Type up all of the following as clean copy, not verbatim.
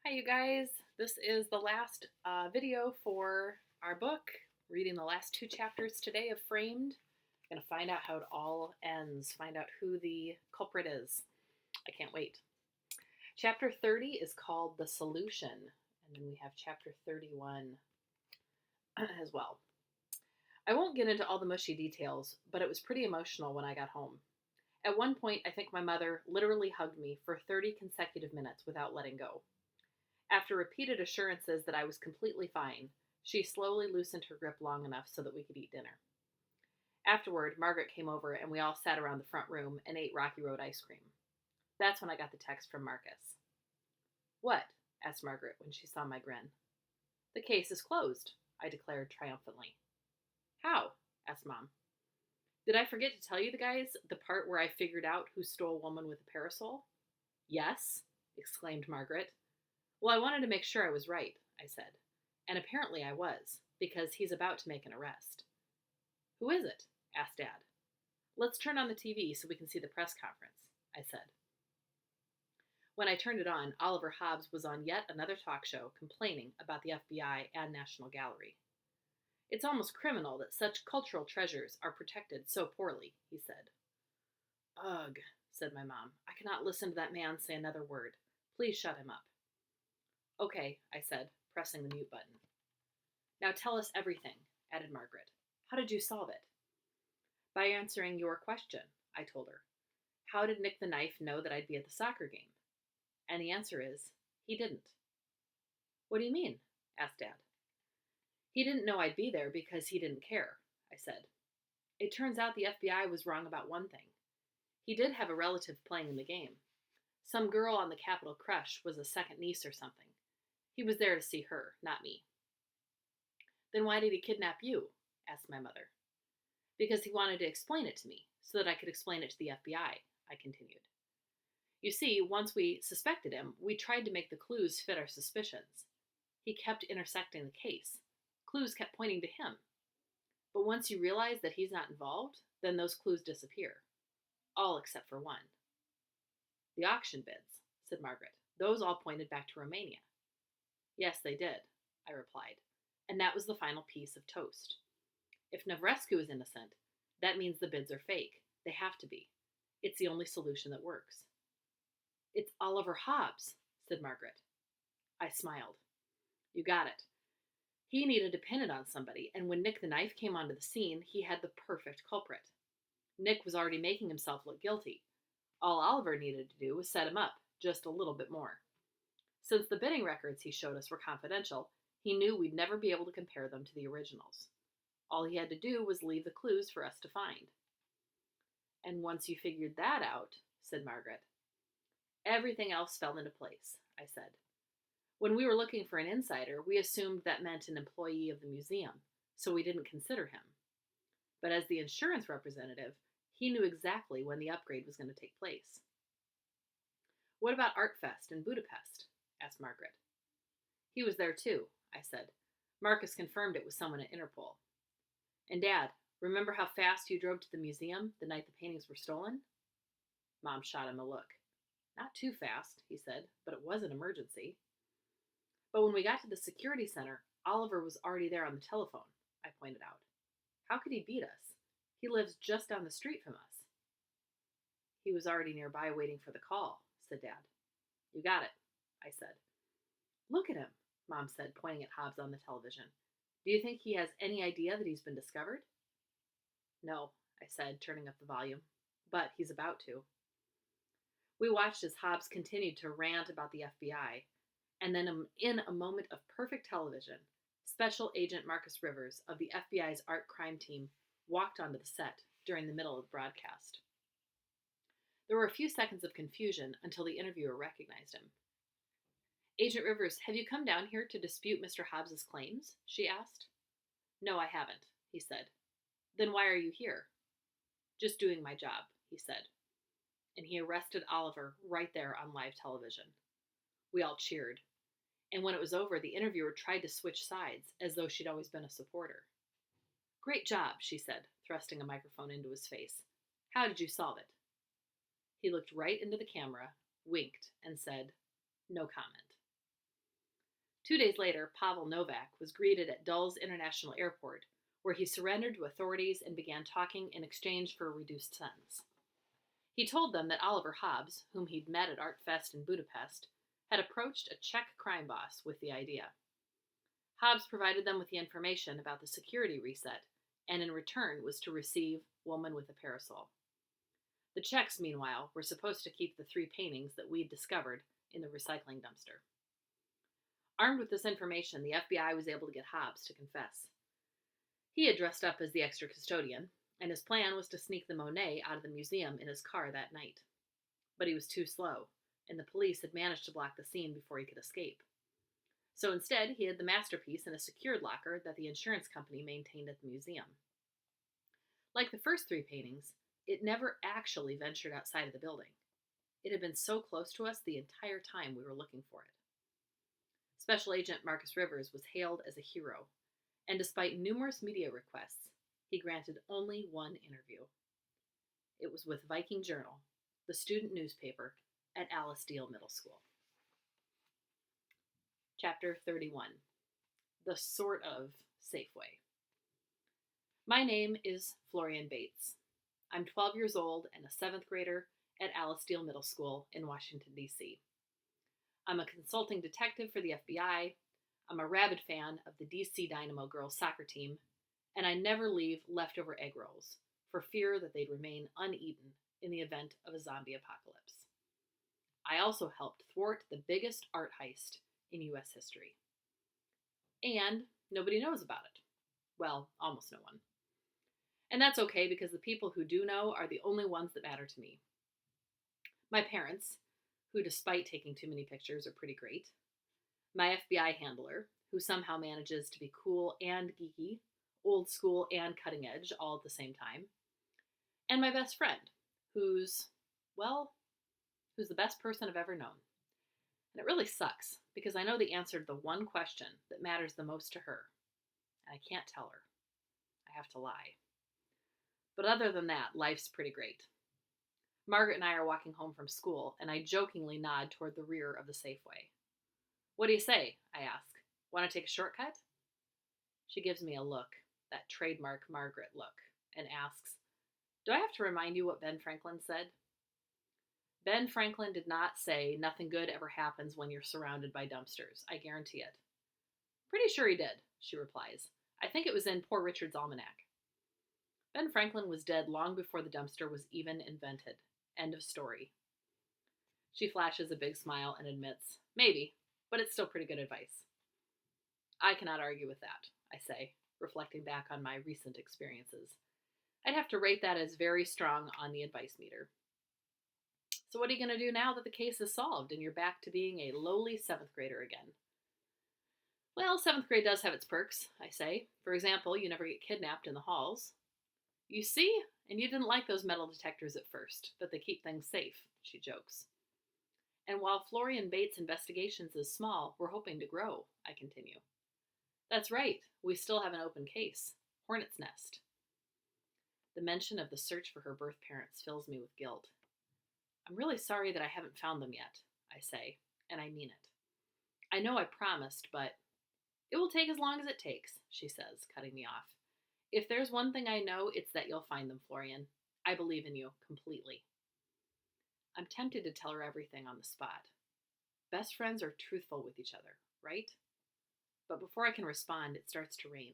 Hi, you guys. This is the last video for our book, reading the last two chapters today of Framed. I'm going to find out how it all ends, find out who the culprit is. I can't wait. Chapter 30 is called The Solution, and then we have chapter 31 as well. I won't get into all the mushy details, but it was pretty emotional when I got home. At one point, I think my mother literally hugged me for 30 consecutive minutes without letting go. After repeated assurances that I was completely fine, she slowly loosened her grip long enough so that we could eat dinner. Afterward, Margaret came over and we all sat around the front room and ate Rocky Road ice cream. That's when I got the text from Marcus. "What?" asked Margaret when she saw my grin. "The case is closed," I declared triumphantly. "How?" asked Mom. "Did I forget to tell you guys the part where I figured out who stole Woman with a Parasol?" "Yes," exclaimed Margaret. "Well, I wanted to make sure I was right," I said. And apparently I was, because he's about to make an arrest. "Who is it?" asked Dad. "Let's turn on the TV so we can see the press conference," I said. When I turned it on, Oliver Hobbs was on yet another talk show complaining about the FBI and National Gallery. "It's almost criminal that such cultural treasures are protected so poorly," he said. "Ugh," said my mom. "I cannot listen to that man say another word. Please shut him up." "Okay," I said, pressing the mute button. "Now tell us everything," added Margaret. "How did you solve it?" "By answering your question," I told her. "How did Nick the Knife know that I'd be at the soccer game?" And the answer is, he didn't. "What do you mean?" asked Dad. "He didn't know I'd be there because he didn't care," I said. "It turns out the FBI was wrong about one thing. He did have a relative playing in the game. Some girl on the Capitol crush was a second niece or something. He was there to see her, not me." "Then why did he kidnap you?" asked my mother. "Because he wanted to explain it to me, so that I could explain it to the FBI, I continued. "You see, once we suspected him, we tried to make the clues fit our suspicions. He kept intersecting the case. Clues kept pointing to him. But once you realize that he's not involved, then those clues disappear. All except for one." "The auction bids," said Margaret. "Those all pointed back to Romania." "Yes, they did," I replied. "And that was the final piece of toast. If Nevrescu is innocent, that means the bids are fake. They have to be. It's the only solution that works." "It's Oliver Hobbs," said Margaret. I smiled. "You got it. He needed to pin it on somebody, and when Nick the Knife came onto the scene, he had the perfect culprit. Nick was already making himself look guilty. All Oliver needed to do was set him up, just a little bit more. Since the bidding records he showed us were confidential, he knew we'd never be able to compare them to the originals. All he had to do was leave the clues for us to find." "And once you figured that out," said Margaret. "Everything else fell into place," I said. "When we were looking for an insider, we assumed that meant an employee of the museum, so we didn't consider him. But as the insurance representative, he knew exactly when the upgrade was going to take place." "What about Artfest in Budapest?" asked Margaret. "He was there too," I said. "Marcus confirmed it was someone at Interpol. And Dad, remember how fast you drove to the museum the night the paintings were stolen?" Mom shot him a look. "Not too fast," he said, "but it was an emergency." "But when we got to the security center, Oliver was already there on the telephone," I pointed out. "How could he beat us? He lives just down the street from us." "He was already nearby waiting for the call," said Dad. "You got it," I said. "Look at him," Mom said, pointing at Hobbs on the television. "Do you think he has any idea that he's been discovered?" "No," I said, turning up the volume. "But he's about to." We watched as Hobbs continued to rant about the FBI, and then in a moment of perfect television, Special Agent Marcus Rivers of the FBI's art crime team walked onto the set during the middle of the broadcast. There were a few seconds of confusion until the interviewer recognized him. "Agent Rivers, have you come down here to dispute Mr. Hobbs's claims?" she asked. "No, I haven't," he said. "Then why are you here?" "Just doing my job," he said. And he arrested Oliver right there on live television. We all cheered. And when it was over, the interviewer tried to switch sides, as though she'd always been a supporter. "Great job," she said, thrusting a microphone into his face. "How did you solve it?" He looked right into the camera, winked, and said, "No comment." 2 days later, Pavel Novak was greeted at Dulles International Airport, where he surrendered to authorities and began talking in exchange for a reduced sentence. He told them that Oliver Hobbs, whom he'd met at Art Fest in Budapest, had approached a Czech crime boss with the idea. Hobbs provided them with the information about the security reset, and in return was to receive Woman with a Parasol. The Czechs, meanwhile, were supposed to keep the 3 paintings that we'd discovered in the recycling dumpster. Armed with this information, the FBI was able to get Hobbs to confess. He had dressed up as the extra custodian, and his plan was to sneak the Monet out of the museum in his car that night. But he was too slow, and the police had managed to block the scene before he could escape. So instead, he hid the masterpiece in a secured locker that the insurance company maintained at the museum. Like the first 3 paintings, it never actually ventured outside of the building. It had been so close to us the entire time we were looking for it. Special Agent Marcus Rivers was hailed as a hero, and despite numerous media requests, he granted only one interview. It was with Viking Journal, the student newspaper at Alice Deal Middle School. Chapter 31. The Sort of Safe Way. My name is Florian Bates. I'm 12 years old and a 7th grader at Alice Deal Middle School in Washington, D.C. I'm a consulting detective for the FBI, I'm a rabid fan of the D.C. Dynamo girls soccer team, and I never leave leftover egg rolls for fear that they'd remain uneaten in the event of a zombie apocalypse. I also helped thwart the biggest art heist in U.S. history. And nobody knows about it. Well, almost no one. And that's okay because the people who do know are the only ones that matter to me. My parents, who despite taking too many pictures are pretty great. My FBI handler, who somehow manages to be cool and geeky, old school and cutting edge all at the same time. And my best friend, who's the best person I've ever known. And it really sucks because I know the answer to the one question that matters the most to her. And I can't tell her. I have to lie. But other than that, life's pretty great. Margaret and I are walking home from school, and I jokingly nod toward the rear of the Safeway. What do you say? I ask. Want to take a shortcut? She gives me a look, that trademark Margaret look, and asks, do I have to remind you what Ben Franklin said? Ben Franklin did not say nothing good ever happens when you're surrounded by dumpsters. I guarantee it. Pretty sure he did, she replies. I think it was in Poor Richard's Almanac. Ben Franklin was dead long before the dumpster was even invented. End of story. She flashes a big smile and admits, maybe, but it's still pretty good advice. I cannot argue with that, I say, reflecting back on my recent experiences. I'd have to rate that as very strong on the advice meter. So what are you going to do now that the case is solved and you're back to being a lowly 7th grader again? Well, 7th grade does have its perks, I say. For example, you never get kidnapped in the halls. You see? And you didn't like those metal detectors at first, but they keep things safe, she jokes. And while Florian Bates' Investigations is small, we're hoping to grow, I continue. That's right, we still have an open case. Hornet's Nest. The mention of the search for her birth parents fills me with guilt. I'm really sorry that I haven't found them yet, I say, and I mean it. I know I promised, but it will take as long as it takes, she says, cutting me off. If there's one thing I know, it's that you'll find them, Florian. I believe in you completely. I'm tempted to tell her everything on the spot. Best friends are truthful with each other, right? But before I can respond, it starts to rain.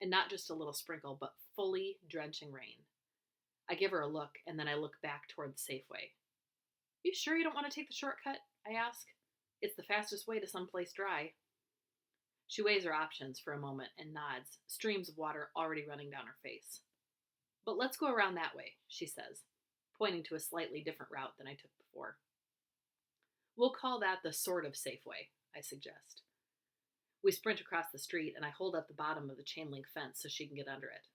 And not just a little sprinkle, but fully drenching rain. I give her a look, and then I look back toward the Safeway. You sure you don't want to take the shortcut? I ask. It's the fastest way to someplace dry. She weighs her options for a moment and nods, streams of water already running down her face. But let's go around that way, she says, pointing to a slightly different route than I took before. We'll call that the sort of Safeway, I suggest. We sprint across the street, and I hold up the bottom of the chain link fence so she can get under it.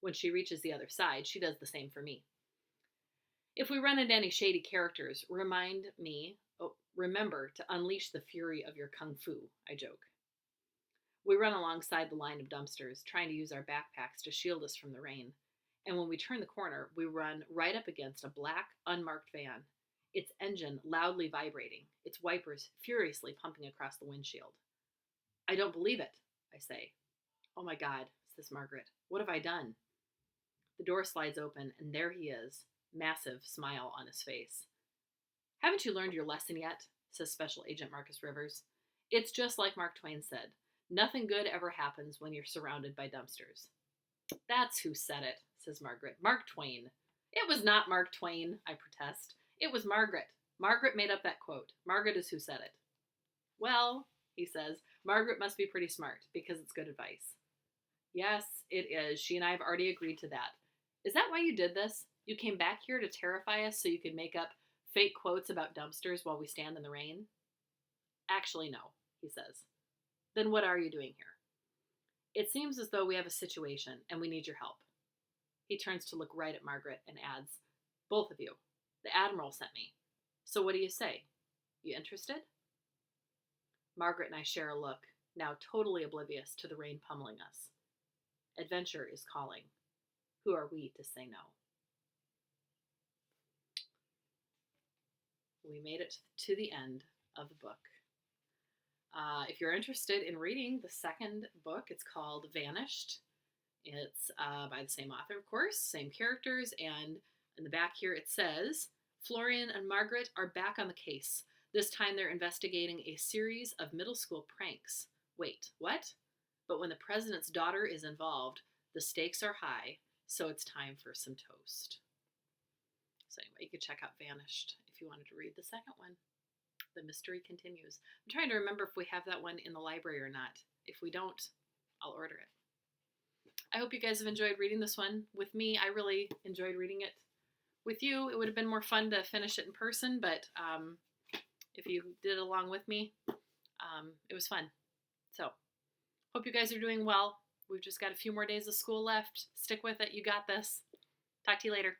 When she reaches the other side, she does the same for me. If we run into any shady characters, remember to unleash the fury of your kung fu, I joke. We run alongside the line of dumpsters, trying to use our backpacks to shield us from the rain. And when we turn the corner, we run right up against a black, unmarked van, its engine loudly vibrating, its wipers furiously pumping across the windshield. I don't believe it, I say. Oh my God, says Margaret. What have I done? The door slides open, and there he is, massive smile on his face. Haven't you learned your lesson yet? Says Special Agent Marcus Rivers. It's just like Mark Twain said. Nothing good ever happens when you're surrounded by dumpsters. That's who said it, says Margaret. Mark Twain. It was not Mark Twain, I protest. It was Margaret. Margaret made up that quote. Margaret is who said it. Well, he says, Margaret must be pretty smart because it's good advice. Yes, it is. She and I have already agreed to that. Is that why you did this? You came back here to terrify us so you could make up fake quotes about dumpsters while we stand in the rain? Actually, no, he says. Then what are you doing here? It seems as though we have a situation and we need your help. He turns to look right at Margaret and adds, both of you. The Admiral sent me. So what do you say? You interested? Margaret and I share a look, now totally oblivious to the rain pummeling us. Adventure is calling. Who are we to say no? We made it to the end of the book. If you're interested in reading the second book, it's called Vanished. It's by the same author, of course, same characters, and in the back here it says, Florian and Margaret are back on the case. This time they're investigating a series of middle school pranks. Wait, what? But when the president's daughter is involved, the stakes are high, so it's time for some toast. So anyway, you could check out Vanished if you wanted to read the second one. The mystery continues. I'm trying to remember if we have that one in the library or not. If we don't, I'll order it. I hope you guys have enjoyed reading this one with me. I really enjoyed reading it with you. It would have been more fun to finish it in person, but if you did it along with me, it was fun. So, hope you guys are doing well. We've just got a few more days of school left. Stick with it. You got this. Talk to you later.